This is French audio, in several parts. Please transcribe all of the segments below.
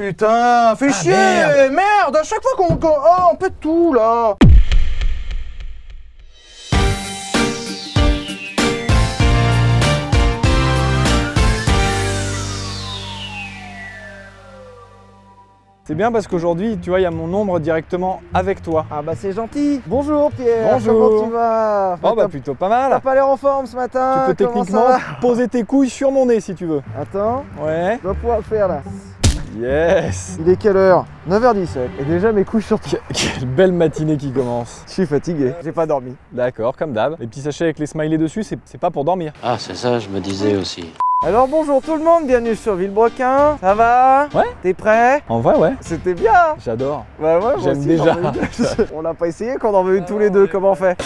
Putain, fais chier. Merde, à chaque fois qu'on... Oh, on pète tout, là. C'est bien parce qu'aujourd'hui, tu vois, il y a mon ombre directement avec toi. Ah bah c'est gentil. Bonjour Pierre. Bonjour. Comment tu vas? Oh bah plutôt pas mal. T'as pas l'air en forme ce matin. Tu peux techniquement poser tes couilles sur mon nez si tu veux. Attends. Ouais. Je dois pouvoir le faire là. Yes. Il est quelle heure? 9h17. Et déjà mes couilles sur toi. Quelle belle matinée qui commence. Je suis fatigué. J'ai pas dormi. D'accord, comme d'hab. Les petits sachets avec les smileys dessus, c'est pas pour dormir. Ah, c'est ça, je me disais aussi. Alors bonjour tout le monde, bienvenue sur Villebrequin. Ça va? Ouais. T'es prêt? En vrai, ouais. C'était bien. J'adore. Bah ouais, moi J'aime aussi, déjà. j'en veux une. On l'a pas essayé quand on en veut une tous les deux, comment on fait?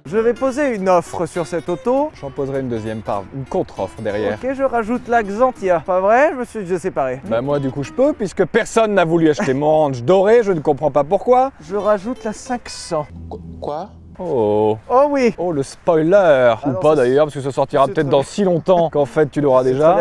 Je vais poser une offre sur cette auto. J'en poserai une deuxième par une contre-offre derrière. Ok, je rajoute la Xantia. Pas vrai? Je me suis déjà séparé. Bah moi du coup je peux, puisque personne n'a voulu acheter mon range doré, je ne comprends pas pourquoi. Je rajoute la 500. Quoi? Oh. Oh oui. Oh le spoiler. Ou non, pas ça, d'ailleurs, parce que ça sortira c'est peut-être très dans si longtemps qu'en fait tu l'auras déjà.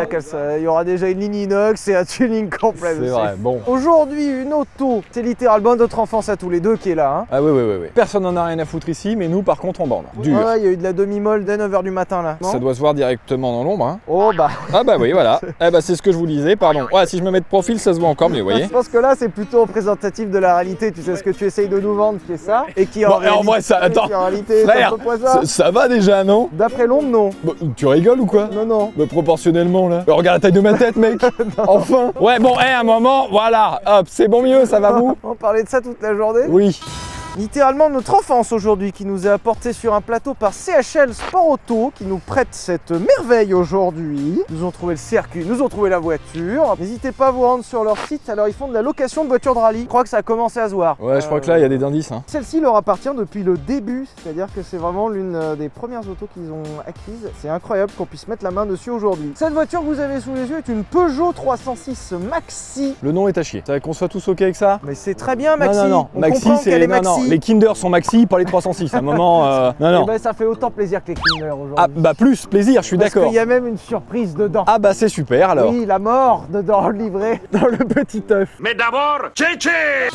Il y aura déjà une ligne inox et un tuning complet. C'est vrai, bon. Aujourd'hui, une auto, c'est littéralement notre enfance à tous les deux qui est là. Hein. Ah oui, oui, oui, oui. Personne n'en a rien à foutre ici, mais nous par contre on bande. Dur. Ouais, il y a eu de la demi-molle dès 9h du matin là. Non Ça doit se voir directement dans l'ombre. Hein. Oh bah. Ah bah oui, voilà. Eh bah c'est ce que je vous disais, pardon. Ouais, si je me mets de profil, ça se voit encore mieux, vous voyez. Je pense que là, c'est plutôt représentatif de la réalité. Tu sais ce que tu essayes de nous vendre, qui est ça. Et qui Bon, et en vrai, ça, attends, qui en réalité, frère, est un peu poison. ça va déjà, non? D'après l'ombre, non. Bah, tu rigoles ou quoi? Non, non. Bah, proportionnellement là. Bah, regarde la taille de ma tête, mec. Enfin. Ouais, bon, un moment, voilà. Hop, c'est bon mieux, ça va vous? On parlait de ça toute la journée. Oui. Littéralement notre enfance aujourd'hui qui nous est apportée sur un plateau par CHL Sport Auto qui nous prête cette merveille aujourd'hui. Nous ont trouvé le circuit, nous ont trouvé la voiture. N'hésitez pas à vous rendre sur leur site, alors ils font de la location de voitures de rallye. Je crois que ça a commencé à se voir. Ouais, je crois que là, il y a des indices. Hein. Celle-ci leur appartient depuis le début, c'est-à-dire que c'est vraiment l'une des premières autos qu'ils ont acquises. C'est incroyable qu'on puisse mettre la main dessus aujourd'hui. Cette voiture que vous avez sous les yeux est une Peugeot 306 Maxi. Le nom est à chier. Ça qu'on soit tous ok avec ça? Mais c'est très bien Maxi. Non, non, non. On Maxi, comprend qu'elle est non, Maxi. non. Les Kinder sont Maxi, pas les 306. À un moment, non, non. Eh ben, ça fait autant plaisir que les Kinder aujourd'hui. Ah bah plus, plaisir, je suis Parce d'accord. qu'il y a même une surprise dedans. Ah bah c'est super alors. Oui, la mort dedans, livrée dans le petit œuf. Mais d'abord, tché-tché!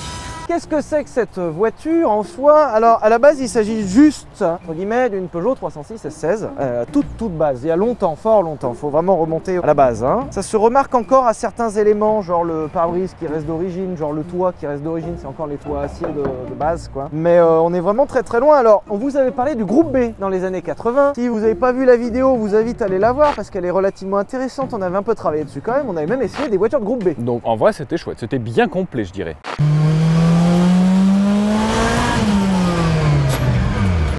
Qu'est-ce que c'est que cette voiture en soi? Alors à la base il s'agit juste, entre guillemets, d'une Peugeot 306 S16, toute base, il y a longtemps, fort longtemps, faut vraiment remonter à la base. Hein. Ça se remarque encore à certains éléments, genre le pare-brise qui reste d'origine, genre le toit qui reste d'origine, c'est encore les toits acier de base quoi. Mais on est vraiment très très loin. Alors on vous avait parlé du groupe B dans les années 80. Si vous n'avez pas vu la vidéo, on vous invite à aller la voir parce qu'elle est relativement intéressante, on avait un peu travaillé dessus quand même, on avait même essayé des voitures de groupe B. Donc en vrai c'était chouette, c'était bien complet je dirais.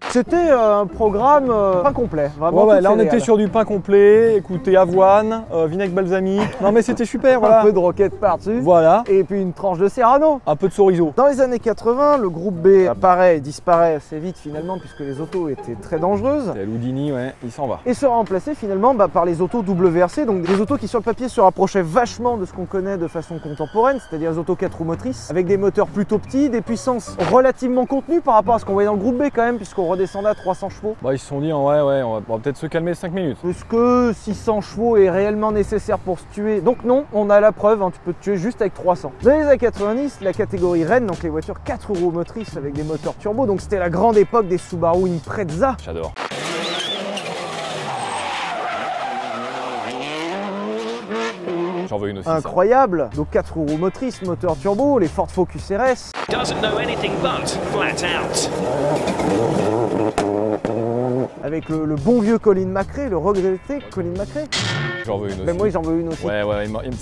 C'était un programme pas complet, vraiment. Ouais, toutes là on les était réals. sur du pain complet, écoutez, avoine, vinaigre balsamique. Non mais c'était super, voilà. Un peu de roquette par-dessus. Voilà, Et puis une tranche de Serrano. un peu de chorizo. Dans les années 80, le groupe B apparaît et disparaît assez vite finalement puisque les autos étaient très dangereuses. C'est Houdini, ouais, il s'en va. Et sera remplacé finalement par les autos WRC, donc des autos qui sur le papier se rapprochaient vachement de ce qu'on connaît de façon contemporaine, c'est-à-dire les autos 4 roues motrices, avec des moteurs plutôt petits, des puissances relativement contenues par rapport à ce qu'on voyait dans le groupe B quand même, puisqu'on redescendait à 300 chevaux. Bah ils se sont dit, on va peut-être se calmer 5 minutes. Est-ce que 600 chevaux est réellement nécessaire pour se tuer? Donc non, on a la preuve, hein, tu peux te tuer juste avec 300. Dans les années 90, la catégorie Rennes, donc les voitures 4 roues motrices avec des moteurs turbo, donc c'était la grande époque des Subaru Impreza. J'adore. J'en veux une aussi. Incroyable, donc 4 roues motrices, moteur turbo, les Ford Focus RS. Doesn't know anything but flat out. Avec le bon vieux Colin McRae, le regretté Colin McRae. J'en veux une aussi. Mais moi j'en veux une aussi. Ouais,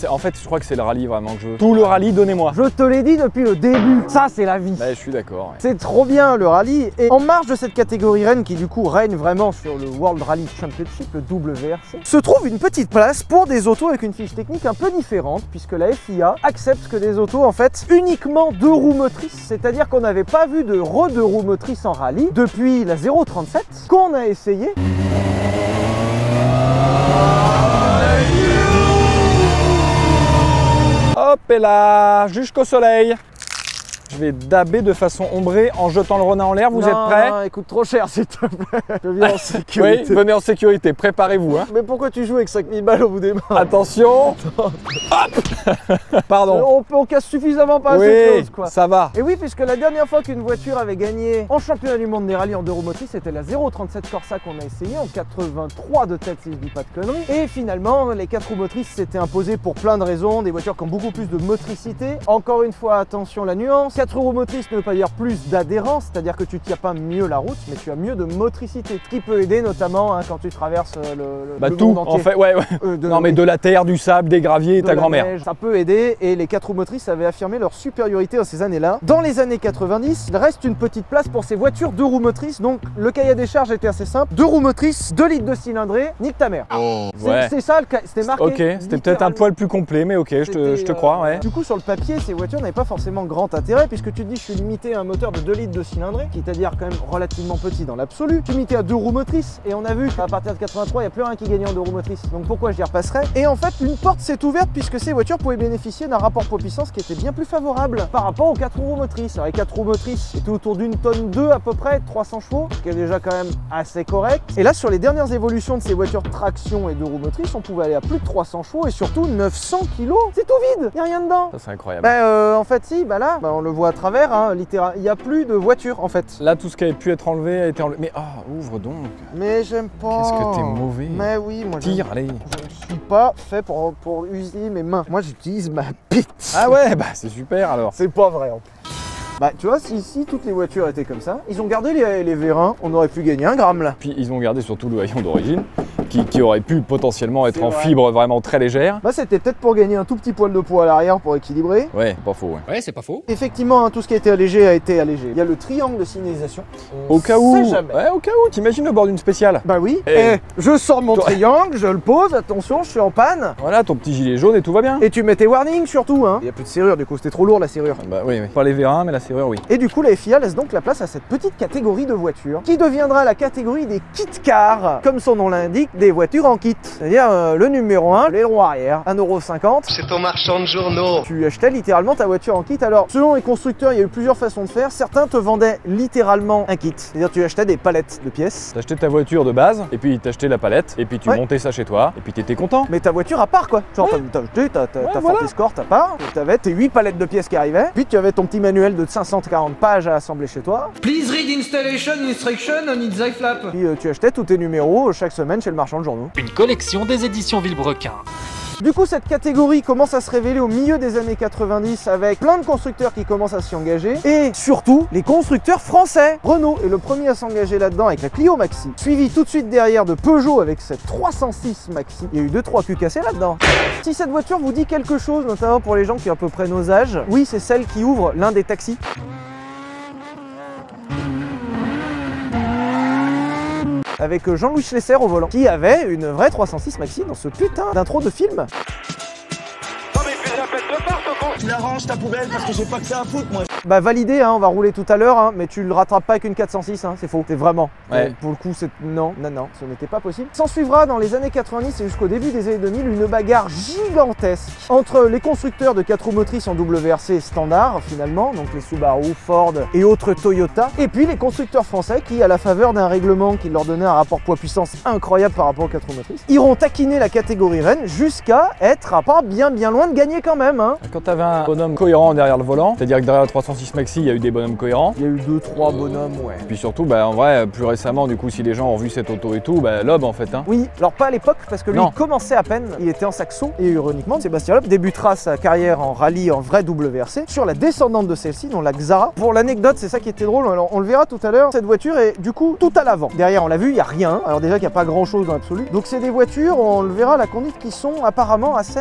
en fait, je crois que c'est le rallye vraiment que je veux. Tout le rallye, donnez-moi. Je te l'ai dit depuis le début, ça c'est la vie. Bah, je suis d'accord. Ouais. C'est trop bien le rallye. Et en marge de cette catégorie Rennes qui du coup règne vraiment sur le World Rally Championship, le WRC, se trouve une petite place pour des autos avec une fiche technique un peu différente puisque la FIA accepte que des autos en fait uniquement 2 roues motrices, c'est-à-dire qu'on n'avait pas vu de 2 roues motrices en rallye depuis la 037 qu'on a essayé. Hop et là, jusqu'au soleil. Je vais daber de façon ombrée en jetant le Ronin en l'air. Vous êtes prêts? Non, écoute trop cher s'il te plaît. Je viens en sécurité. Oui, venez en sécurité, préparez-vous. Hein. Mais pourquoi tu joues avec 5000 balles au bout des mains? Attention. Hop. Pardon. On casse suffisamment pas assez de choses quoi. Ça va. Et oui, puisque la dernière fois qu'une voiture avait gagné en championnat du monde des rallyes en 2 roues motrices, c'était la 037 Corsa qu'on a essayé en 83 de tête si je dis pas de conneries. Et finalement, les 4 roues motrices s'étaient imposées pour plein de raisons, des voitures qui ont beaucoup plus de motricité. Encore une fois, attention la nuance. 4 roues motrices ne veut pas dire plus d'adhérence, c'est-à-dire que tu tiens pas mieux la route, mais tu as mieux de motricité, ce qui peut aider notamment hein, quand tu traverses le tout monde entier. en fait, ouais. Non mais de la terre, du sable, des graviers et ta grand-mère. Ça peut aider et les 4 roues motrices avaient affirmé leur supériorité dans ces années-là. Dans les années 90, il reste une petite place pour ces voitures 2 roues motrices, donc le cahier des charges était assez simple. 2 roues motrices, 2 litres de cylindrée, nique ta mère. C'est ça, c'était marqué. Ok, c'était peut-être un poil plus complet, mais ok, je te crois, ouais. Du coup, sur le papier, ces voitures n'avaient pas forcément grand intérêt puisque tu te dis je suis limité à un moteur de 2 litres de cylindrée, qui c'est-à-dire quand même relativement petit dans l'absolu. Je suis limité à 2 roues motrices et on a vu qu'à partir de 83, il n'y a plus rien qui gagnait en 2 roues motrices. Donc pourquoi je y repasserais? Et en fait, une porte s'est ouverte puisque ces voitures pouvaient bénéficier d'un rapport poids-puissance qui était bien plus favorable par rapport aux 4 roues motrices. Alors les 4 roues motrices étaient autour d'une tonne 2 à peu près, 300 chevaux, ce qui est déjà quand même assez correct. Et là, sur les dernières évolutions de ces voitures traction et 2 roues motrices, on pouvait aller à plus de 300 chevaux et surtout 900 kg. C'est tout vide, il n'y a rien dedans. Ça c'est incroyable. En fait si, là, on le voit à travers, hein, littéralement, il n'y a plus de voiture en fait. Là, tout ce qui avait pu être enlevé a été enlevé. Mais ouvre donc. Mais j'aime pas. Qu'est-ce que t'es mauvais. Mais oui, moi tire, allez. Je ne suis pas fait pour utiliser mes mains. Moi j'utilise ma bite. Ah ouais, bah c'est super alors. C'est pas vrai en plus. Bah tu vois, si toutes les voitures étaient comme ça, ils ont gardé les vérins, on aurait pu gagner 1 gramme là. Puis ils ont gardé surtout le haillon d'origine, qui aurait pu potentiellement être en vrai. fibre vraiment très légère. Bah c'était peut-être pour gagner un tout petit poil de poids à l'arrière pour équilibrer. Ouais, pas faux, ouais. Ouais, c'est pas faux. Effectivement, hein, tout ce qui a été allégé a été allégé. Il y a le triangle de signalisation. Au cas où, sait jamais. ouais, au cas où, t'imagines au bord d'une spéciale. Bah oui, Eh. je sors mon triangle, je le pose, attention, je suis en panne. Voilà, ton petit gilet jaune et tout va bien. Et tu mets tes warnings surtout, hein. Il n'y a plus de serrure, du coup c'était trop lourd la serrure. Bah oui, pas les vérins, mais la serrure, oui. Et du coup, la FIA laisse donc la place à cette petite catégorie de voitures qui deviendra la catégorie des kit cars, comme son nom l'indique, des voitures en kit. C'est-à-dire le numéro 1, les roues arrière, 1,50 €. C'est ton marchand de journaux. Tu achetais littéralement ta voiture en kit. Alors, selon les constructeurs, il y a eu plusieurs façons de faire. Certains te vendaient littéralement un kit. C'est-à-dire tu achetais des palettes de pièces. T'achetais ta voiture de base, et puis t'achetais la palette, et puis tu Ouais. montais ça chez toi, et puis t'étais content. Mais ta voiture à part quoi. Genre t'as acheté ta voilà. Ford Escort à part, t'avais tes 8 palettes de pièces qui arrivaient, puis tu avais ton petit manuel de 540 pages à assembler chez toi. Please read installation instruction on its flap. Puis tu achetais tous tes numéros chaque semaine chez le marchand de journaux. Une collection des éditions Villebrequin. Du coup, cette catégorie commence à se révéler au milieu des années 90 avec plein de constructeurs qui commencent à s'y engager et surtout les constructeurs français. Renault est le premier à s'engager là-dedans avec la Clio Maxi, suivi tout de suite derrière de Peugeot avec cette 306 Maxi. Il y a eu 2-3 culs cassés là-dedans. Si cette voiture vous dit quelque chose, notamment pour les gens qui ont à peu près nos âges, oui, c'est celle qui ouvre l'un des taxis. Avec Jean-Louis Schlesser au volant, qui avait une vraie 306 Maxi dans ce putain d'intro de film. Tu la ranges ta poubelle parce que j'ai pas que ça à foutre moi. Bah validé, hein, on va rouler tout à l'heure, hein, mais tu le rattrapes pas avec une 406, hein, c'est faux, c'est vraiment. Ouais. Pour le coup, c'est non, ce n'était pas possible. S'en suivra dans les années 90 et jusqu'au début des années 2000 une bagarre gigantesque entre les constructeurs de 4 roues motrices en WRC standard finalement, donc les Subaru, Ford et autres Toyota, et puis les constructeurs français qui, à la faveur d'un règlement qui leur donnait un rapport poids-puissance incroyable par rapport aux 4 roues motrices, iront taquiner la catégorie Rennes jusqu'à être à pas bien loin de gagner quand même. Hein. Quand t'avais un bonhomme cohérent derrière le volant, c'est-à-dire que derrière la 306, 306 Maxi, il y a eu des bonhommes cohérents. Il y a eu 2-3 bonhommes, ouais. Et puis surtout, bah, en vrai, plus récemment, du coup, si les gens ont vu cette auto et tout, bah, Loeb en fait. Hein. Oui, alors pas à l'époque, parce que lui, Non. il commençait à peine, il était en Saxo, et ironiquement, Sébastien Loeb débutera sa carrière en rallye en vrai WRC sur la descendante de celle-ci, dont la Xara. Pour l'anecdote, c'est ça qui était drôle, alors on le verra tout à l'heure, cette voiture est du coup tout à l'avant. Derrière, on l'a vu, il n'y a rien, alors déjà qu'il n'y a pas grand-chose dans l'absolu. Donc c'est des voitures, on le verra, la conduite qui sont apparemment assez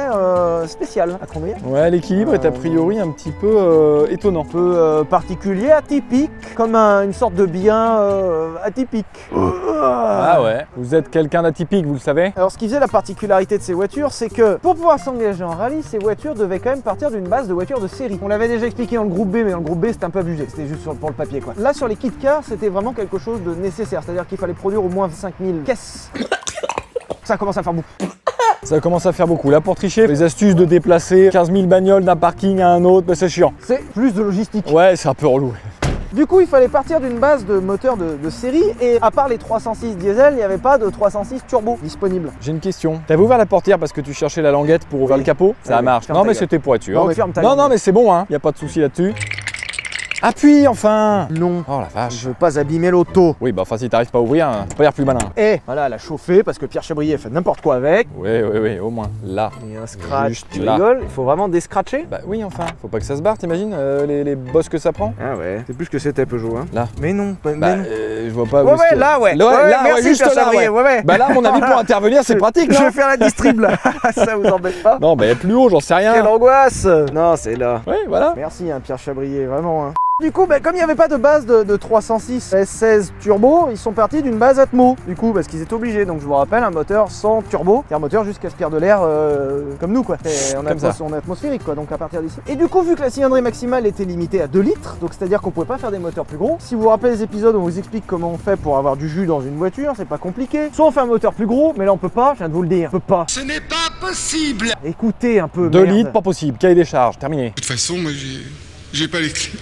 spéciales à conduire. Ouais, l'équilibre est a priori un petit peu étonnant. Un peu particulier, atypique, comme une sorte de bien atypique. Ah ouais, vous êtes quelqu'un d'atypique, vous le savez? Alors ce qui faisait la particularité de ces voitures, c'est que pour pouvoir s'engager en rallye, ces voitures devaient quand même partir d'une base de voitures de série. On l'avait déjà expliqué dans le groupe B, mais dans le groupe B c'était un peu abusé, c'était juste pour le papier quoi. Là sur les kit cars, c'était vraiment quelque chose de nécessaire, c'est-à-dire qu'il fallait produire au moins 5000 caisses. Ça commence à faire beaucoup. Ça commence à faire beaucoup. Là, pour tricher, les astuces de déplacer 15 000 bagnoles d'un parking à un autre, bah, c'est chiant. C'est plus de logistique. Ouais, c'est un peu relou. Du coup, il fallait partir d'une base de moteurs de série et à part les 306 diesel, il n'y avait pas de 306 turbo disponible. J'ai une question. T'avais ouvert la portière parce que tu cherchais la languette pour ouvrir le capot? Ça oui, marche. ferme Non, ta mais gueule. c'était pour être sûr. Non, mais ferme ta Non, gueule. non, mais c'est bon, hein. Y a pas de souci là-dessus. Appuie enfin! Non. Oh la vache. Je veux pas abîmer l'auto. Oui, bah enfin, si t'arrives pas à ouvrir, hein, faut pas dire plus malin. Et voilà, elle a chauffé parce que Pierre Chabrier fait n'importe quoi avec. Oui, au moins. Là. Et un scratch, Juste tu là. rigoles, il faut vraiment descratcher. Bah oui, enfin. Faut pas que ça se barre, t'imagines les bosses que ça prend? Ah ouais, c'est plus ce que c'était Peugeot, hein. Là. Mais non, mais Bah, non. je vois pas où Ouais, est-ce ouais, que- là, ouais. Là, là, merci, juste Pierre là, Chabrier, ouais. Bah là, à mon avis, pour intervenir, c'est pratique, Je non? vais faire la distrib là. Ça vous embête pas? Non, bah plus haut, j'en sais Quelle rien. angoisse. Non, c'est là. Ouais, voilà. Merci, hein, Pierre Chabrier, vraiment. Hein. Du coup, bah, comme il n'y avait pas de base de 306 S16 turbo, ils sont partis d'une base Atmo. Du coup, parce qu'ils étaient obligés. Donc je vous rappelle, un moteur sans turbo, c'est un moteur juste qui aspire de l'air comme nous, quoi. Et Comme ça. on est atmosphérique, quoi. Donc à partir d'ici. Et du coup, vu que la cylindrée maximale était limitée à 2 litres, donc c'est-à-dire qu'on pouvait pas faire des moteurs plus gros. Si vous vous rappelez les épisodes où on vous explique comment on fait pour avoir du jus dans une voiture, c'est pas compliqué. Soit on fait un moteur plus gros, mais là on peut pas. Je viens de vous le dire, on peut pas. Ce n'est pas possible. Écoutez un peu. 2 merde. litres, pas possible. Cahier des charges, terminé. De toute façon, moi, j'ai pas les clés.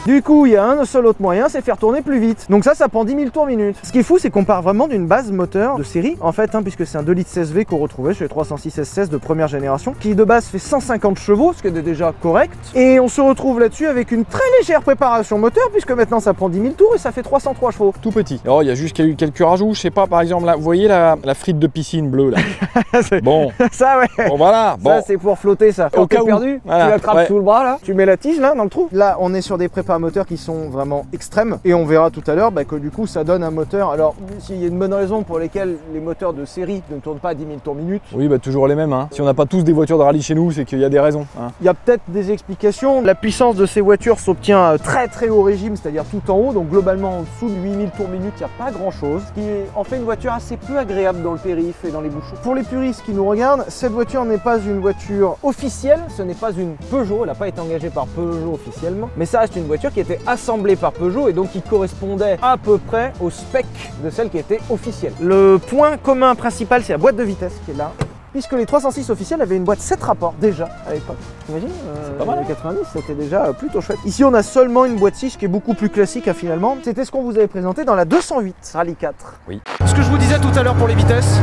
Du coup, il y a un seul autre moyen, c'est faire tourner plus vite. Donc ça prend 10 000 tours minute. Ce qui est fou, c'est qu'on part vraiment d'une base moteur de série, en fait, hein, puisque c'est un 2 litres 16V qu'on retrouvait chez les 306 S16 de première génération, qui de base fait 150 chevaux, ce qui est déjà correct. Et on se retrouve là-dessus avec une très légère préparation moteur, puisque maintenant ça prend 10 000 tours et ça fait 303 chevaux. Tout petit. Alors, il y a juste qu'il y a eu quelques rajouts. Je sais pas, par exemple, là, vous voyez la frite de piscine bleue, là? Bon. Ça, ouais. Bon, voilà. Bon. Ça, c'est pour flotter, ça. Quand Au t'es cas où. perdu, Voilà. tu l'attrapes Ouais. sous le bras, là. Tu mets la tige, là, dans le trou. Là, on est sur des prépas moteurs qui sont vraiment extrêmes. Et on verra tout à l'heure que du coup, ça donne un moteur. Alors, s'il y a une bonne raison pour lesquelles les moteurs de série ne tournent pas à 10 000 tours minute, Oui, bah toujours les mêmes. Hein. Si on n'a pas tous des voitures de rallye chez nous, c'est qu'il y a des raisons. Hein. il y a peut-être des explications. La puissance de ces voitures s'obtient à très très haut régime, c'est-à-dire tout en haut. Donc, globalement, en dessous de 8000 tours minute, il n'y a pas grand-chose. Ce qui en fait une voiture assez peu agréable dans le périph' et dans les bouchons. Pour les puristes qui nous regardent, cette voiture n'est pas une voiture officielle. Ce n'est pas une Peugeot. Elle n'a pas été engagée par Peugeot officiellement. Mais ça reste une voiture qui a été assemblée par Peugeot et donc qui correspondait à peu près au spec de celle qui était officielle. Le point commun principal, c'est la boîte de vitesse qui est là. Puisque les 306 officiels avaient une boîte 7 rapports déjà à l'époque. T'imagines pas mal, les 90, c'était déjà plutôt chouette. Ici, on a seulement une boîte 6 qui est beaucoup plus classique finalement. C'était ce qu'on vous avait présenté dans la 208 Rallye 4. Ce que je vous disais tout à l'heure pour les vitesses.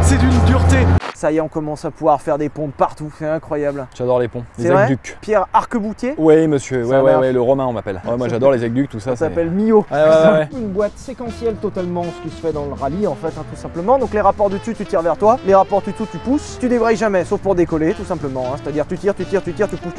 C'est d'une dureté. Ça y est, on commence à pouvoir faire des ponts de partout, c'est incroyable. J'adore les ponts. Les C'est vrai aqueducs. Pierre Arqueboutier, Oui, monsieur. Ça marche. Ouais, le romain, on m'appelle. Ouais, moi, j'adore les aqueducs, tout ça. ça c'est- s'appelle Mio. Ouais. Une boîte séquentielle totalement, ce qui se fait dans le rallye en fait, hein, tout simplement. Donc les rapports du dessus, tu tires vers toi, les rapports du dessous, tu pousses. Tu débrailles jamais, sauf pour décoller, tout simplement. Hein. C'est-à-dire tu tires, tu pousses.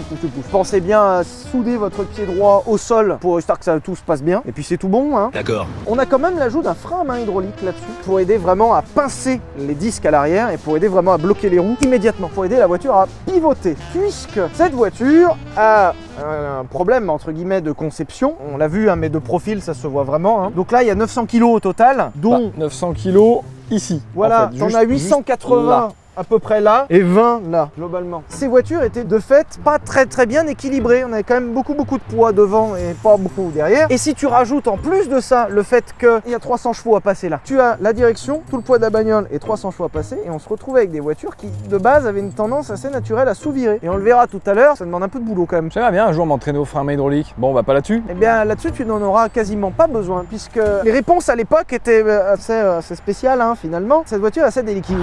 Pensez bien à souder votre pied droit au sol pour histoire que ça tout se passe bien. Et puis c'est tout bon. Hein. D'accord. On a quand même l'ajout d'un frein à main hydraulique là-dessus pour aider vraiment à pincer les disques à l'arrière et pour aider vraiment à bloquer les roues immédiatement, pour aider la voiture à pivoter. Puisque cette voiture a un problème entre guillemets de conception, on l'a vu, hein, mais de profil ça se voit vraiment. Hein. Donc là il y a 900 kg au total, dont 900 kilos ici. voilà, en fait, t'en juste- as juste 880 là. à peu près là et 20 là, globalement. Ces voitures étaient de fait pas très bien équilibrées. On avait quand même beaucoup de poids devant et pas beaucoup derrière. Et si tu rajoutes en plus de ça le fait qu'il y a 300 chevaux à passer là, tu as la direction, tout le poids de la bagnole et 300 chevaux à passer et on se retrouve avec des voitures qui de base avaient une tendance assez naturelle à sous-virer. Et on le verra tout à l'heure, ça demande un peu de boulot quand même. J'aimerais bien un jour m'entraîner au frein à main hydraulique. Bon, on va pas là-dessus. Eh bien là-dessus tu n'en auras quasiment pas besoin puisque les réponses à l'époque étaient assez spéciales hein, finalement. Cette voiture est assez déliquide.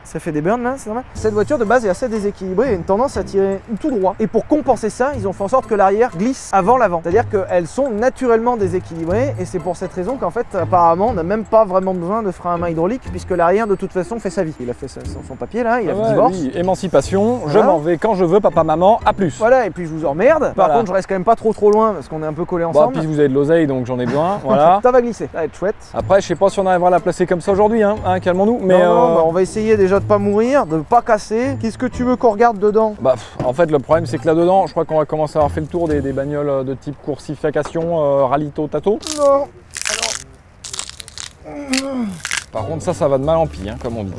Ça fait des burns là, c'est normal. Cette voiture de base est assez déséquilibrée et a une tendance à tirer tout droit. Et pour compenser ça, ils ont fait en sorte que l'arrière glisse avant l'avant. C'est-à-dire qu'elles sont naturellement déséquilibrées et c'est pour cette raison qu'en fait, apparemment, on n'a même pas vraiment besoin de frein à main hydraulique puisque l'arrière de toute façon fait sa vie. Il a fait son papier là, il a fait divorce. Oui, émancipation, Voilà. je m'en vais quand je veux, papa, maman, à plus. Voilà, et puis je vous emmerde. Par contre, je reste quand même pas trop loin parce qu'on est un peu collés ensemble. Puis vous avez de l'oseille donc j'en ai besoin, voilà. Ça va glisser, ça va être chouette. Après, je sais pas si on arrivera à la placer comme ça aujourd'hui, hein, calmons-nous. Mais Non, bah, on va essayer déjà de pas mourir, de pas casser. Qu'est-ce que tu veux qu'on regarde dedans? Bah, en fait, le problème, c'est que là-dedans, je crois qu'on va commencer à avoir fait le tour des bagnoles de type coursification, rallito-tato. Non. Par contre, ça va de mal en pis, hein, comme on dit.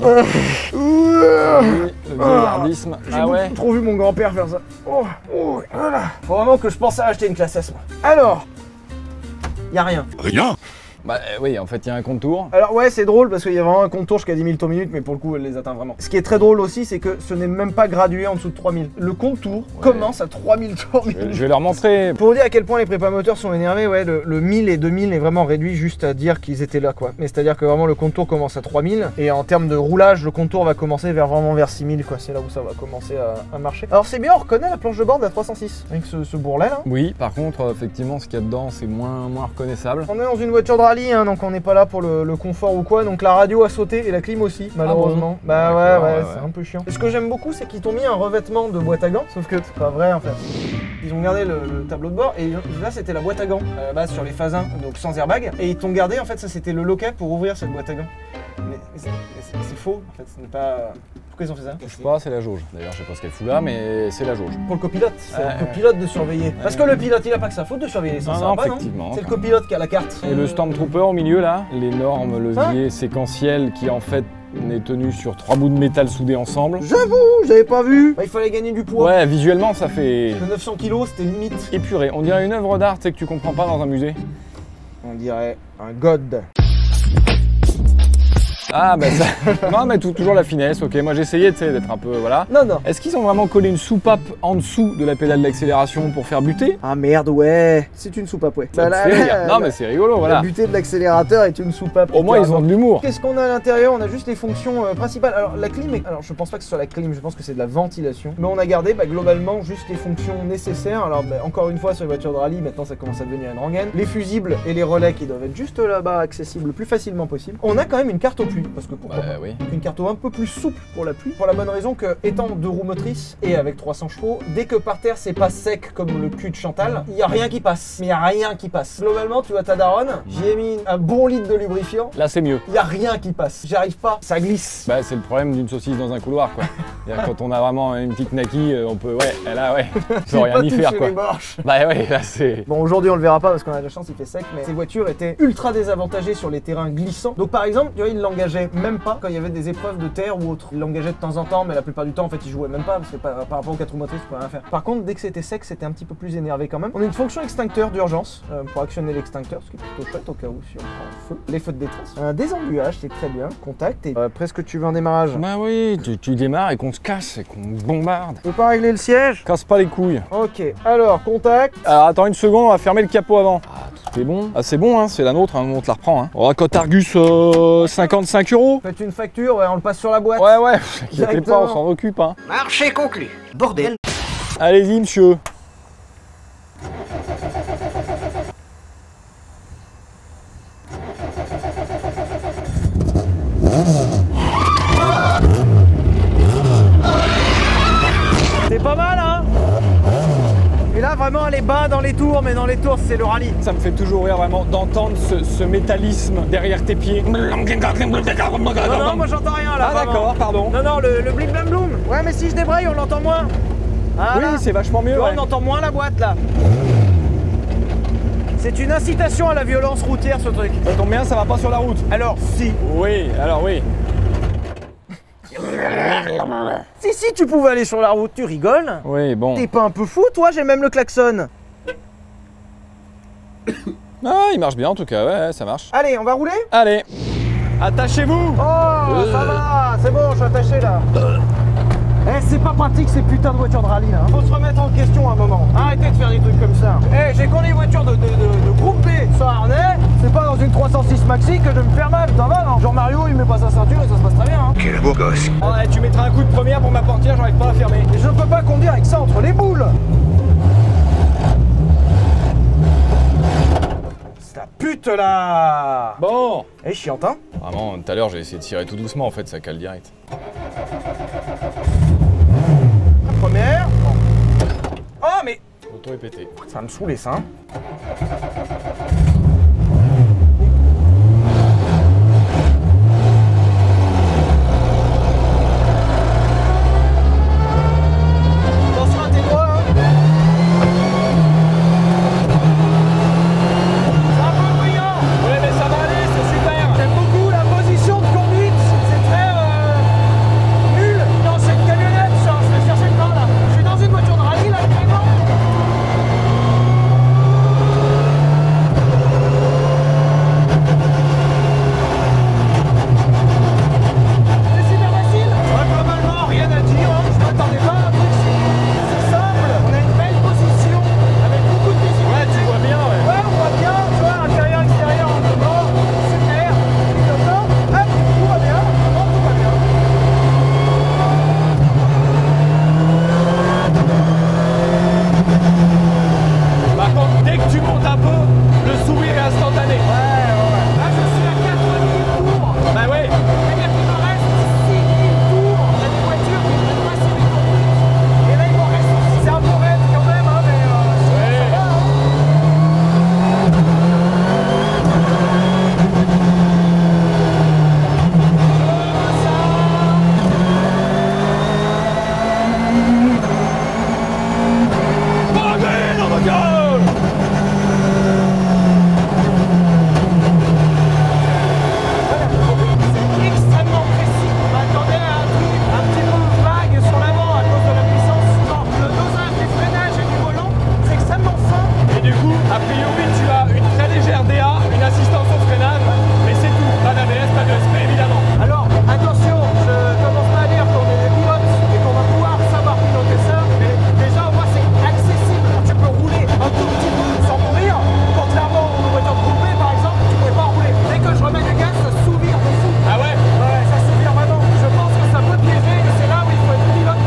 Le gaillardisme. Ah ouais. J'ai trop vu mon grand-père faire ça. Voilà. Faut vraiment que je pense à acheter une classe S. Moi. Alors, y a rien. Rien. Bah oui, en fait, il y a un contour. Alors ouais, c'est drôle parce qu'il y a vraiment un contour jusqu'à 10 000 tours minute, mais pour le coup, elle les atteint vraiment. Ce qui est très drôle aussi, c'est que ce n'est même pas gradué en dessous de 3000. Le contour commence à 3000 tours minute. Je vais leur montrer. Pour vous dire à quel point les prépa moteurs sont énervés, ouais, le 1000 et 2000 est vraiment réduit juste à dire qu'ils étaient là, quoi. Mais c'est-à-dire que vraiment le contour commence à 3000 et en termes de roulage, le contour va commencer vraiment vers 6000, quoi. C'est là où ça va commencer à marcher. Alors c'est bien, on reconnaît la planche de bord de la 306 avec ce bourrelet là. Oui, par contre, effectivement, ce qu'il y a dedans, c'est moins reconnaissable. On est dans une voiture de rallye, hein, donc on n'est pas là pour le confort ou quoi. Donc la radio a sauté et la clim aussi, malheureusement. Ah bon? Bah ouais, Ouais. c'est un peu chiant. Et ce que j'aime beaucoup, c'est qu'ils t'ont mis un revêtement de boîte à gants, sauf que c'est pas vrai en fait. Ils ont gardé le tableau de bord et là c'était la boîte à gants à la base sur les phase 1, donc sans airbag. Et ils t'ont gardé, en fait, ça c'était le loquet pour ouvrir cette boîte à gants. Mais c'est faux en fait, ce n'est pas. Pourquoi ils ont fait ça? Je sais pas, c'est la jauge. D'ailleurs, je sais pas ce qu'elle fout là, mais c'est la jauge. Pour le copilote, c'est le copilote de surveiller. Parce que le pilote, il a pas que sa faute de surveiller les sens, Non, pas, non? effectivement. C'est le copilote qui a la carte. Et le Stormtrooper au milieu là, l'énorme levier séquentiel qui en fait n'est tenu sur 3 bouts de métal soudés ensemble. J'avoue, j'avais pas vu. Bah, il fallait gagner du poids. Ouais, visuellement ça fait Le 900 kg, c'était limite. épuré. On dirait une œuvre d'art, tu sais, que tu comprends pas dans un musée. On dirait un god. Ah bah ça. Non mais toujours la finesse, ok. Moi j'essayais, tu sais, d'être un peu, voilà. Non. Est-ce qu'ils ont vraiment collé une soupape en dessous de la pédale d'accélération pour faire buter? Ah merde, ouais. C'est une soupape, ouais. Ça me fait rire. Non mais c'est rigolo, La voilà. butée de l'accélérateur est une soupape. Au moins ils ont de l'humour. Qu'est-ce qu'on a à l'intérieur? On a juste les fonctions principales. Alors la clim, alors je pense pas que ce soit la clim, je pense que c'est de la ventilation. Mais on a gardé globalement juste les fonctions nécessaires. Alors encore une fois sur les voitures de rallye, maintenant ça commence à devenir une rengaine. Les fusibles et les relais qui doivent être juste là-bas accessibles le plus facilement possible. On a quand même une carte aux pluies, parce que pourquoi pas. Oui. Une carte un peu plus souple pour la pluie, pour la bonne raison que, étant 2 roues motrices et avec 300 chevaux, dès que par terre c'est pas sec comme le cul de Chantal, il y a rien qui passe. Mais il y a rien qui passe. Globalement, tu vois ta daronne, j'y ai mis un bon litre de lubrifiant. Là c'est mieux. Il y a rien qui passe. J'y arrive pas, ça glisse. Bah c'est le problème d'une saucisse dans un couloir quoi. Quand on a vraiment une petite naki, on peut, là tu peux rien y faire quoi. Les marches. Bah ouais, là c'est... Bon, aujourd'hui on le verra pas parce qu'on a de la chance, il fait sec, mais ces voitures étaient ultra désavantagées sur les terrains glissants. Donc par exemple, tu vois, ils l'engageaient même pas quand il y avait des épreuves de terre ou autre. Ils l'engageaient de temps en temps, mais la plupart du temps en fait ils jouaient même pas parce que par rapport aux 4 roues motrices, tu pouvais rien faire. Par contre, dès que c'était sec, c'était un petit peu plus énervé quand même. On a une fonction extincteur d'urgence pour actionner l'extincteur, ce qui est plutôt chouette au cas où si on prend feu. Les feux de détresse. Un désembuage, c'est très bien. Contact et presque tu veux un démarrage. Bah oui, tu démarres et qu'on se casse et qu'on bombarde. Tu peux pas régler le siège? Casse pas les couilles. Ok, alors contact. Alors attends une seconde, on va fermer le capot avant. Ah, tout est bon. Ah c'est bon, hein, c'est la nôtre, hein, on te la reprend. Hein. Oh, code Argus 55 €. Faites une facture, ouais, on le passe sur la boîte. Ouais, t'inquiète pas, on s'en occupe. Hein. Marché conclu. Bordel. Allez-y, monsieur. C'est pas mal, hein? Et là, vraiment, elle est bas dans les tours, mais dans les tours, c'est le rallye. Ça me fait toujours rire vraiment d'entendre ce métallisme derrière tes pieds. Non, moi j'entends rien là. Ah vraiment. d'accord, pardon. Non, le blim blam bloom. Ouais, mais si je débraye, on l'entend moins. Ah, Oui, là. c'est vachement mieux. Tu vois, Ouais. on entend moins la boîte là. C'est une incitation à la violence routière ce truc. Ça tombe bien, ça va pas sur la route. Alors, si. Oui, alors oui. Si tu pouvais aller sur la route, tu rigoles. Oui, bon. T'es pas un peu fou, toi? J'ai même le klaxon. Ah, il marche bien en tout cas, ouais, ça marche. Allez, on va rouler? Allez, attachez-vous. Oh, ça va, c'est bon, je suis attaché là. Eh, c'est pas pratique ces putains de voitures de rallye là. Faut se remettre en question un moment. Arrêtez de faire des trucs comme ça. Eh, j'ai conduit une voiture de groupe B sans harnais. C'est pas dans une 306 Maxi que je vais me faire mal, ça va non? Jean-Mario, il met pas sa ceinture et ça se passe très bien. Hein. Quel beau gosse. Ouais, tu mettras un coup de première pour ma portière, j'arrive pas à fermer. Et je ne peux pas conduire avec ça entre les boules. C'est la pute là. Bon. Elle est chiante, hein. Vraiment, tout à l'heure, j'ai essayé de tirer tout doucement, en fait, ça cale direct. La première. Oh, mais L'auto est pété. ça me saoulait ça. Hein. Attention à tes doigts, hein. C'est un peu bruyant. Ouais, mais ça va aller, c'est super. J'aime beaucoup la position de conduite. C'est très nul. Non, c'est une camionnette ça. Je vais chercher le train là. Je suis dans une voiture de rallye là, actuellement. C'est super facile. Ouais, globalement, rien à dire. Hein. Je m'attendais pas à un truc si simple. On a une belle position avec beaucoup de visibilité. Ouais, tu vois bien, ouais. Ouais, on voit bien, tu vois, intérieur, extérieur, en devant, super, et comme ça, hop, tout va bien, vraiment tout va bien. Par contre, dès que tu montes un peu, le sourire est instantané. Là, je suis à 4000 tours, Bah ouais. c'est-à-dire qu'il me reste 6000 tours. Il y a des voitures qui prennent pas 6000 tours plus. Et là, il m'en reste, c'est un peu raide quand même, hein, mais ça va, hein. Bordel, on regarde. C'est extrêmement précis. On m'attendait à un truc un petit peu vague sur l'avant à cause de la puissance. Non, le dosage du freinage et du volant, c'est extrêmement fin. Et du coup, a priori, tu as une très légère DA, une assistance au freinage, mais c'est tout. Pas d'ABS, pas de SP, évidemment. Alors, attention, je commence pas à dire qu'on est des pilotes et qu'on va pouvoir savoir piloter ça, mais déjà au moins c'est accessible. Tu peux rouler un tout petit peu sans mourir, contrairement aux voitures de groupées par exemple, tu pouvais pas rouler. Dès que je remets du gaz, ça souvire de fou. Ah ouais? Ouais, ça souvire vraiment. Je pense que ça peut piéger et c'est là où il faut être pilote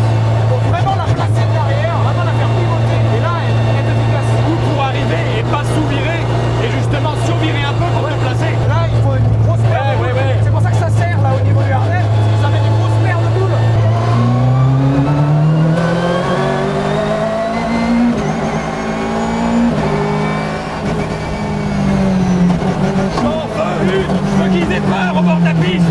pour vraiment la placer derrière, vraiment la faire pivoter. Et là, elle est efficace. Ou pour arriver et pas sous-virer, et justement survirer un peu pour te placer. Là, il faut une grosse paire de Ouais, boules. ouais. C'est pour ça que ça sert là au niveau du harnais, parce que ça met des grosses paires de boules. J'en veux une! Je veux qu'ils aient peur au bord de la piste!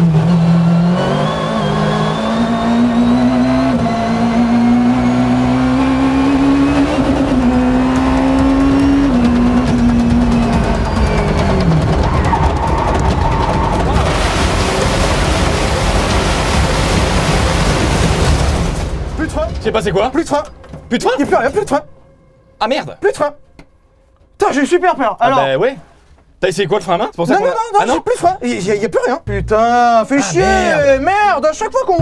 Plus de frein, C'est passé quoi? plus de frein. Plus de frein? Il n'y a plus rien, plus de frein, Ah merde! plus de frein. Putain, j'ai super peur. Ah Alors, bah ouais! T'as essayé quoi le frein à main? C'est pour ça non, qu'on non, a- non, Ah j'ai plus de frein. Il y a plus rien. Putain, fais chier. Merde, à chaque fois oh,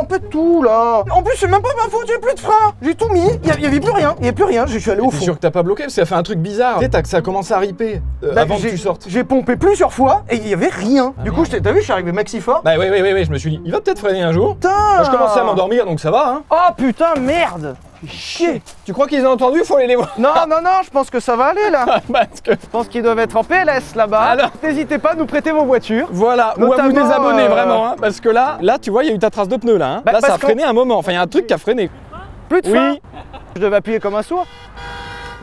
on pète tout là. En plus, c'est même pas ma faute, j'ai plus de frein. J'ai tout mis. Il y avait plus rien. Il y a plus rien. Je suis allé au T'es fond. sûr que t'as pas bloqué? Parce que ça fait un truc bizarre. Tu sais, ça a commencé à riper Bah, avant que j'ai- tu sortes. J'ai pompé plusieurs fois et il y avait rien. Du coup, t'as vu, je suis arrivé maxi fort. Bah ouais, je me suis dit, il va peut-être freiner un jour. Putain. Moi, je commençais à m'endormir, donc ça va, hein. Oh putain, merde. Chier. Tu crois qu'ils ont entendu? Faut aller les voir. Non, non, non, je pense que ça va aller là. Parce que... Je pense qu'ils doivent être en PLS là-bas. Alors. N'hésitez pas à nous prêter vos voitures. Voilà, ou à vous Notamment, désabonner vraiment, hein, parce que là, tu vois, il y a eu ta trace de pneu là. Hein. Bah, Là, ça a parce freiné un moment. Enfin, il y a un truc qui a freiné. Plus de Oui. frein. Je devais appuyer comme un sourd.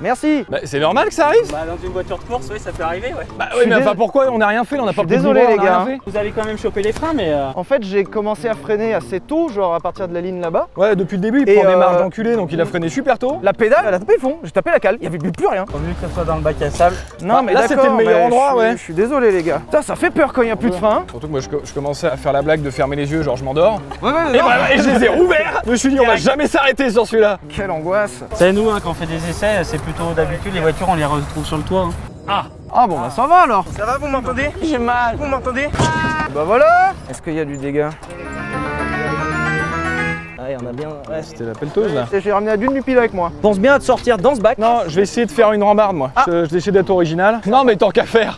Merci. Bah, c'est normal que ça arrive. Bah, dans une voiture de course, oui, ça peut arriver, ouais. Bah Je oui, suis mais dés- enfin, pourquoi on n'a rien fait? On n'a Je pas suis pris de désolé, boulot, les on a rien gars. fait. Vous allez quand même choper les freins, mais En fait, j'ai commencé à freiner assez tôt, genre à partir de la ligne là-bas. Ouais, depuis le début, il Et, prend des marges d'enculé, donc il a freiné super tôt. La pédale, elle a tapé le fond. J'ai tapé la cale. Il y avait plus rien. faut mieux que ce soit dans le bac à sable. Non, Ah, mais là, d'accord, c'était le meilleur mais endroit, je suis- ouais. Je suis désolé, les gars. Putain, ça fait peur quand il n'y a plus de frein. Surtout que moi, je commençais à faire la blague de fermer les yeux, genre je m'endors. Ouais, ouais, Et voilà, et je les ai rouverts. Je me suis dit, on va jamais s'arrêter sur celui-là. Quelle angoisse. C'est nous, hein, quand on fait des essais, c'est plutôt d'habitude, les voitures, on les retrouve sur le toit. hein. Ah bon, bah ça va alors. Ça va, vous m'entendez? J'ai mal. Vous m'entendez? Bah voilà. Est-ce qu'il y a du dégât? Ouais, on a bien. Ouais. C'était la pelleteuse là. J'ai ramené la dune du pile avec moi. Pense bien à te sortir dans ce bac. Non, je vais essayer de faire une rambarde moi. Je vais essayer d'être original. Non, mais tant qu'à faire.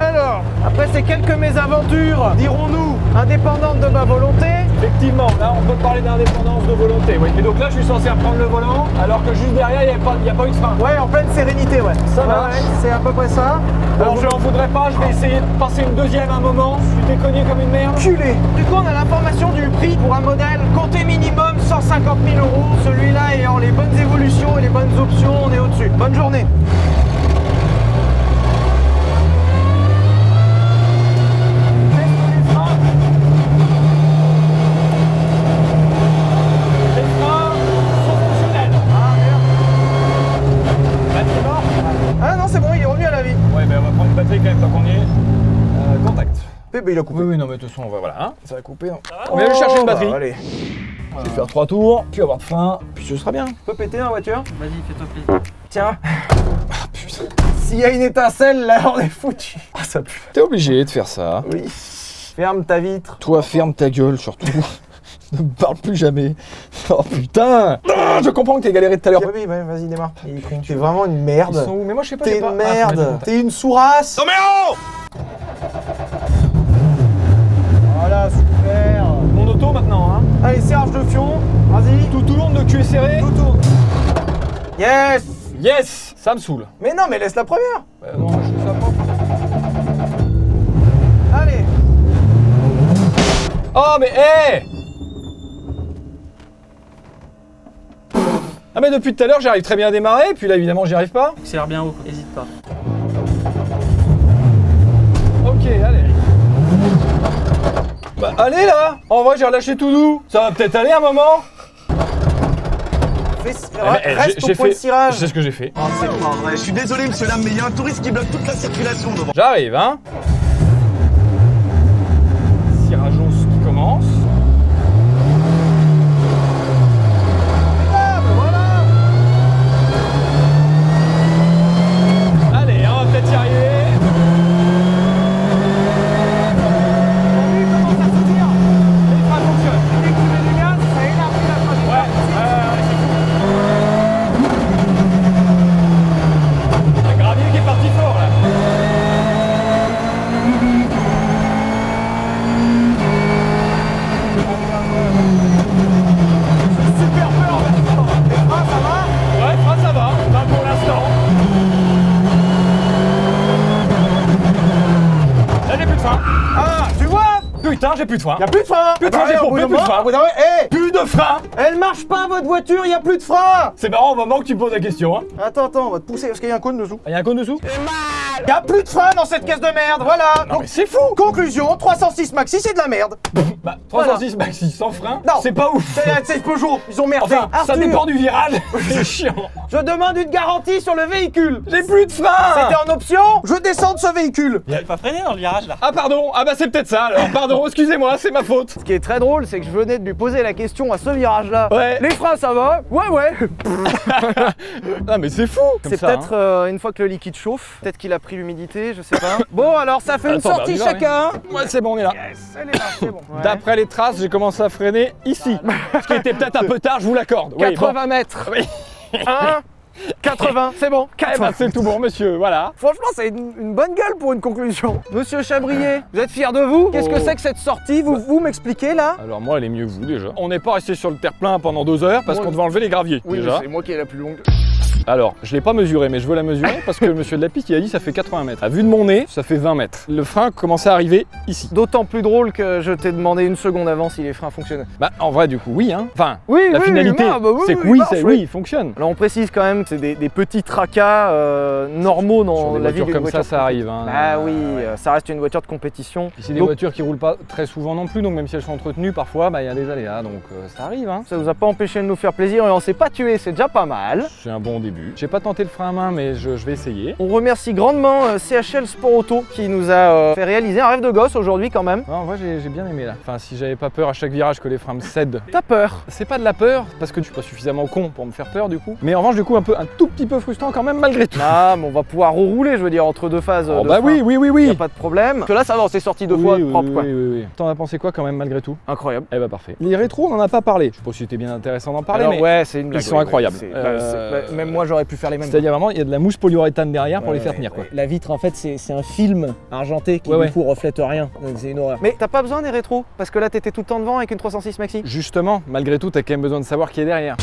Alors, après ces quelques mésaventures, dirons-nous, indépendantes de ma volonté. Effectivement, là on peut parler d'indépendance de volonté, oui. Et donc là je suis censé reprendre le volant, alors que juste derrière il n'y a pas eu de frein. Ouais, en pleine sérénité, ouais. Ça Ouais, marche. ouais, c'est à peu près ça. Alors je n'en voudrais pas, je vais essayer de passer une deuxième un moment. Je suis décogné comme une merde. Culé. Du coup, on a l'information du prix pour un modèle compté minimum 150 000 €. Celui-là ayant les bonnes évolutions et les bonnes options, on est au-dessus. Bonne journée. Ah non, c'est bon, il est revenu à la vie. Ouais, mais on va prendre une batterie quand même tant qu'on y est. Contact. Bébé, il a coupé. Oui, non, mais de toute façon, on va, voilà, hein, ça va couper. On va aller chercher une batterie. Allez. Je vais faire 3 tours, puis avoir de frein, puis ce sera bien. Tu peux péter en voiture? Vas-y, fais-toi plaisir. Tiens. Ah putain. S'il y a une étincelle, là, on est foutu. Ah, ça pue. T'es obligé de faire ça. Oui. Ferme ta vitre. Toi, ferme ta gueule surtout. Ne me parle plus jamais. Oh putain. Ah, je comprends que t'es galéré tout à l'heure. Oui, ouais, vas-y, démarre. T'es vraiment une merde. Ils sont où? Mais moi je sais pas. T'es j'ai pas- une Ah, faut mettre merde. le T'es une sourasse. Non mais oh! Voilà, super. Mon auto maintenant, hein. Allez, serrage de fion. Vas-y. Tout tourne, le cul est serré. Tout tourne. Yes. Yes. Ça me saoule. Mais non, mais laisse la première. Non, je fais ça propre. Allez. Oh mais hé. Ah mais depuis tout à l'heure j'arrive très bien à démarrer, puis là évidemment j'y arrive pas. Accélère bien haut, hésite pas. Ok, allez. Bah allez là. En vrai j'ai relâché tout doux. Ça va peut-être aller un moment. Reste au point de cirage. C'est ce que j'ai fait. Oh, c'est pas vrai. Je suis désolé, monsieur Lame, mais il y a un touriste qui bloque toute la circulation devant. J'arrive, hein. Cirage qui commence. Allez, on va peut-être y arriver. Les freins fonctionnent. Ouais, c'est cool. Le gravier qui est parti fort là. Super peur maintenant. Les freins, ça va? Ouais, frein, ça va. Pas pour l'instant. Là, j'ai plus de frein. Ah, tu vois? Putain, j'ai plus de frein. Y'a plus de frein. Plus de frein, j'ai pompé, plus de frein. Hé, Plus de frein. elle marche pas votre voiture, y a plus de frein. C'est marrant au moment que tu me poses la question. Hein. Attends, on va te pousser parce qu'il y a un cône dessous. Il y a un cône dessous? Y a plus de frein dans cette caisse de merde, voilà. Non mais c'est fou. Conclusion, 306 maxi, c'est de la merde. Bah, 306 maxi sans frein, Non. c'est pas ouf. C'est Peugeot, ils ont merdé. Enfin, ça Arthur, dépend du virage. C'est chiant. je demande une garantie sur le véhicule. J'ai plus de frein. C'était en option, je descends de ce véhicule. J'ai pas freiné dans le virage là. Ah pardon, ah bah c'est peut-être ça alors. Pardon, excusez-moi, c'est ma faute. Ce qui est très drôle, c'est que je venais de lui poser la question à ce virage-là. Ouais. Les freins, ça va? Ouais. Ah mais c'est fou. C'est peut-être une fois que le liquide chauffe, peut-être qu'il a pris l'humidité, je sais pas. Bon, alors ça fait une Attends, bah, sortie on y va, chacun. Ouais, c'est bon, on est là. Yes, elle est là, c'est bon. Ouais. D'après les traces, j'ai commencé à freiner ici. Ce qui était peut-être un peu tard, je vous l'accorde. Oui, 80 mètres. Oui. 1, 80, c'est bon. Eh 80. ben, c'est tout bon, monsieur, voilà. Franchement, c'est une bonne gueule pour une conclusion. Monsieur Chabrier, vous êtes fier de vous? Qu'est-ce que c'est que cette sortie? Vous m'expliquez là? Alors moi, elle est mieux que vous déjà. On n'est pas resté sur le terre-plein pendant 2 heures parce qu'on devait enlever les graviers déjà. c'est moi qui ai la plus longue. Alors, je l'ai pas mesuré, mais je veux la mesurer parce que le monsieur de la piste, il a dit ça fait 80 mètres. À vue de mon nez, ça fait 20 mètres. Le frein commençait à arriver ici. D'autant plus drôle que je t'ai demandé une seconde avant si les freins fonctionnaient. Bah, en vrai, du coup, oui, hein. Enfin, Oui, la finalité, c'est que oui, oui. il fonctionne. Alors on précise quand même que c'est des petits tracas normaux dans Sur des la vie voitures des comme voitures. ça arrive. Hein. Ah oui, Ouais. ça reste une voiture de compétition. Puis c'est des Donc, voitures qui roulent pas très souvent non plus, donc même si elles sont entretenues, parfois, bah, il y a des aléas, donc ça arrive, hein. ça vous a pas empêché de nous faire plaisir et on s'est pas tué, c'est déjà pas mal. C'est un bon début. J'ai pas tenté le frein à main, mais je vais essayer. On remercie grandement CHL Sport Auto qui nous a fait réaliser un rêve de gosse aujourd'hui quand même. Non, en vrai, j'ai bien aimé là. Enfin, si j'avais pas peur à chaque virage que les freins me cèdent. T'as peur? C'est pas de la peur, parce que je suis pas suffisamment con pour me faire peur du coup. Mais en revanche, du coup, un tout petit peu frustrant quand même malgré tout. Ah, mais on va pouvoir rouler, je veux dire, entre deux phases. Oh de bah frein. oui. Y a pas de problème. Parce que là, ça va, c'est sorti deux fois propre quoi. Oui. T'en as pensé quoi quand même malgré tout? Incroyable. Eh bah parfait. Les rétros, on en a pas parlé. Je sais pas si c'était bien intéressant d'en parler, Alors, mais ouais, c'est une blague. ils sont incroyables. Même moi j'aurais pu faire les mêmes. C'est-à-dire vraiment, il y a de la mousse polyuréthane derrière pour les faire tenir quoi. La vitre en fait c'est un film argenté qui du coup reflète rien, donc c'est une horreur. Mais t'as pas besoin des rétros, parce que là t'étais tout le temps devant avec une 306 Maxi. Justement, malgré tout, t'as quand même besoin de savoir qui est derrière.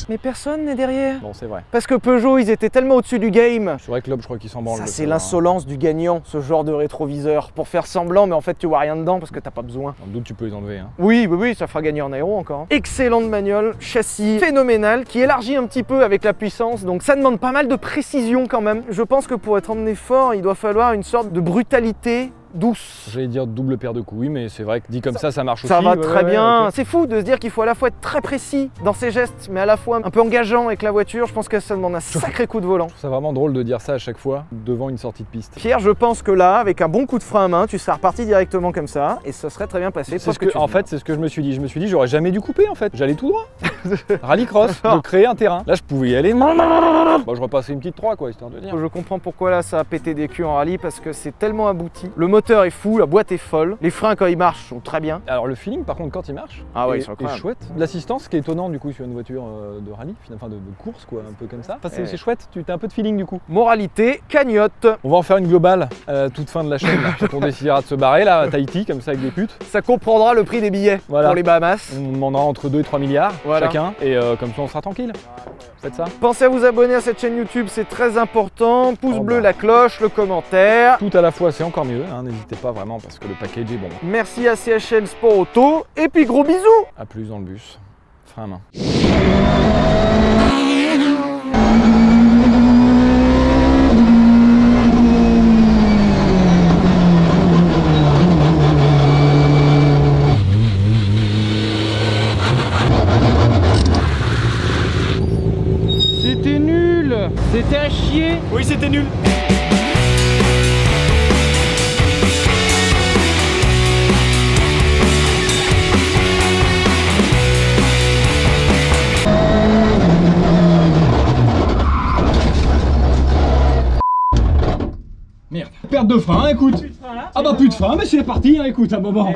Mais personne n'est derrière. Bon, c'est vrai. Parce que Peugeot, ils étaient tellement au-dessus du game. C'est vrai que l'homme, je crois qu'il s'en branle. Ça, c'est l'insolence du gagnant, ce genre de rétroviseur. Pour faire semblant, mais en fait, tu vois rien dedans parce que t'as pas besoin. En doute, tu peux les enlever. Hein. Oui, ça fera gagner en aéro encore. Hein. Excellente bagnole, châssis phénoménal, qui élargit un petit peu avec la puissance. Donc ça demande pas mal de précision quand même. Je pense que pour être emmené fort, il doit falloir une sorte de brutalité douce. J'allais dire double paire de coups, oui, mais c'est vrai que dit comme ça marche aussi. Ça va très bien. Okay. C'est fou de se dire qu'il faut à la fois être très précis dans ses gestes, mais à la fois un peu engageant avec la voiture. Je pense que ça demande un sacré coup de volant. Je trouve ça vraiment drôle de dire ça à chaque fois devant une sortie de piste. Pierre, je pense que là, avec un bon coup de frein à main, tu seras reparti directement comme ça et ça serait très bien passé. C'est ce que je me suis dit. Je me suis dit, j'aurais jamais dû couper en fait. J'allais tout droit. Rallycross, de créer un terrain. Là, je pouvais y aller. Bon, je repassais une petite 3 quoi, histoire de dire. Je comprends pourquoi là ça a pété des culs en rallye parce que c'est tellement abouti. Le moteur est fou, la boîte est folle. Les freins quand ils marchent sont très bien. Alors le feeling par contre quand il marche est chouette. L'assistance qui est étonnant du coup sur une voiture de rallye, enfin de course quoi, un peu comme ça. Enfin, c'est chouette, tu as un peu de feeling du coup. Moralité, cagnotte. On va en faire une globale à la toute fin de la chaîne. Quand on décidera de se barrer là à Tahiti comme ça avec des putes. Ça comprendra le prix des billets pour les Bahamas. On demandera entre 2 et 3 milliards chacun et comme ça on sera tranquille. Faites ça. Pensez à vous abonner à cette chaîne YouTube, c'est très important. Pouce bleu, la cloche, le commentaire. Tout à la fois c'est encore mieux, hein. N'hésitez pas vraiment parce que le package est bon. Merci à CHL Sport Auto et puis gros bisous. A plus dans le bus, frein à main. C'était nul. C'était à chier. Oui, c'était nul. Merde. Perte de frein, écoute. Ah bah plus de frein, mais c'est parti, hein, écoute, un moment.